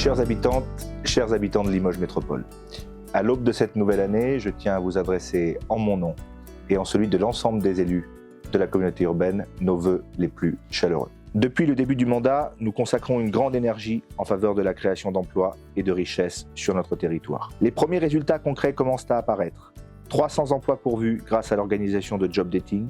Chères habitantes, chers habitants de Limoges Métropole, à l'aube de cette nouvelle année, je tiens à vous adresser en mon nom et en celui de l'ensemble des élus de la communauté urbaine nos vœux les plus chaleureux. Depuis le début du mandat, nous consacrons une grande énergie en faveur de la création d'emplois et de richesses sur notre territoire. Les premiers résultats concrets commencent à apparaître. 300 emplois pourvus grâce à l'organisation de job dating,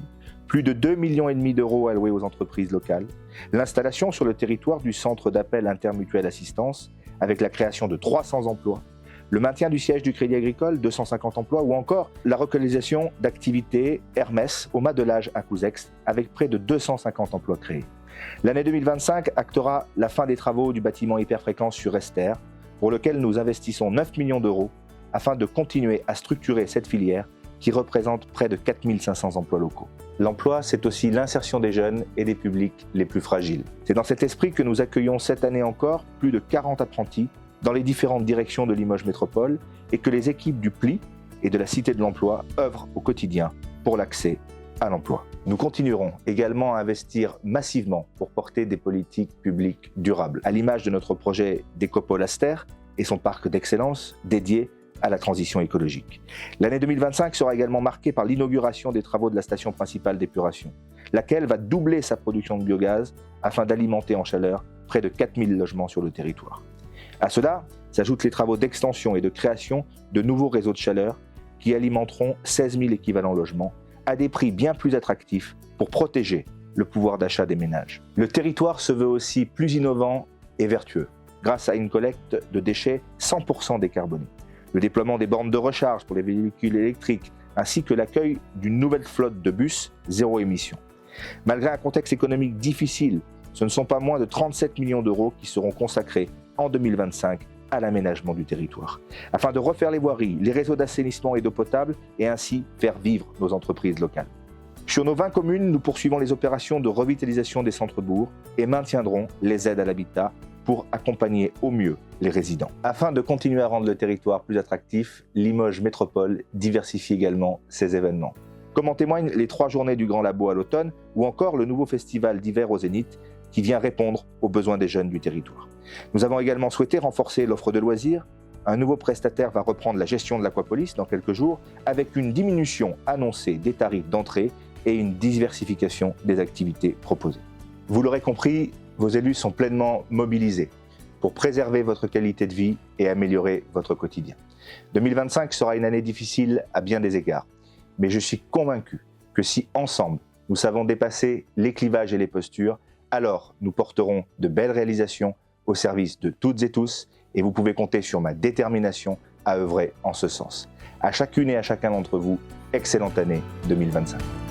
plus de 2,5 millions d'euros alloués aux entreprises locales, l'installation sur le territoire du centre d'appel Intermutuelle Assistance avec la création de 300 emplois, le maintien du siège du Crédit Agricole, 250 emplois, ou encore la relocalisation d'activités Hermès au Madelage à Couzex avec près de 250 emplois créés. L'année 2025 actera la fin des travaux du bâtiment hyperfréquence sur Esther, pour lequel nous investissons 9 millions d'euros afin de continuer à structurer cette filière qui représente près de 4 500 emplois locaux. L'emploi, c'est aussi l'insertion des jeunes et des publics les plus fragiles. C'est dans cet esprit que nous accueillons cette année encore plus de 40 apprentis dans les différentes directions de Limoges Métropole et que les équipes du PLI et de la Cité de l'Emploi œuvrent au quotidien pour l'accès à l'emploi. Nous continuerons également à investir massivement pour porter des politiques publiques durables, à l'image de notre projet d'Écopole Astère et son parc d'excellence dédié à la transition écologique. L'année 2025 sera également marquée par l'inauguration des travaux de la station principale d'épuration, laquelle va doubler sa production de biogaz afin d'alimenter en chaleur près de 4000 logements sur le territoire. À cela s'ajoutent les travaux d'extension et de création de nouveaux réseaux de chaleur qui alimenteront 16 000 équivalents logements à des prix bien plus attractifs pour protéger le pouvoir d'achat des ménages. Le territoire se veut aussi plus innovant et vertueux grâce à une collecte de déchets 100% décarbonés, le déploiement des bornes de recharge pour les véhicules électriques, ainsi que l'accueil d'une nouvelle flotte de bus zéro émission. Malgré un contexte économique difficile, ce ne sont pas moins de 37 millions d'euros qui seront consacrés en 2025 à l'aménagement du territoire, afin de refaire les voiries, les réseaux d'assainissement et d'eau potable et ainsi faire vivre nos entreprises locales. Sur nos 20 communes, nous poursuivons les opérations de revitalisation des centres-bourgs et maintiendrons les aides à l'habitat pour accompagner au mieux les résidents. Afin de continuer à rendre le territoire plus attractif, Limoges Métropole diversifie également ses événements. Comme en témoignent les 3 journées du Grand Labo à l'automne ou encore le nouveau festival d'hiver au Zénith qui vient répondre aux besoins des jeunes du territoire. Nous avons également souhaité renforcer l'offre de loisirs. Un nouveau prestataire va reprendre la gestion de l'Aquapolis dans quelques jours avec une diminution annoncée des tarifs d'entrée et une diversification des activités proposées. Vous l'aurez compris, vos élus sont pleinement mobilisés pour préserver votre qualité de vie et améliorer votre quotidien. 2025 sera une année difficile à bien des égards, mais je suis convaincu que si ensemble nous savons dépasser les clivages et les postures, alors nous porterons de belles réalisations au service de toutes et tous et vous pouvez compter sur ma détermination à œuvrer en ce sens. À chacune et à chacun d'entre vous, excellente année 2025.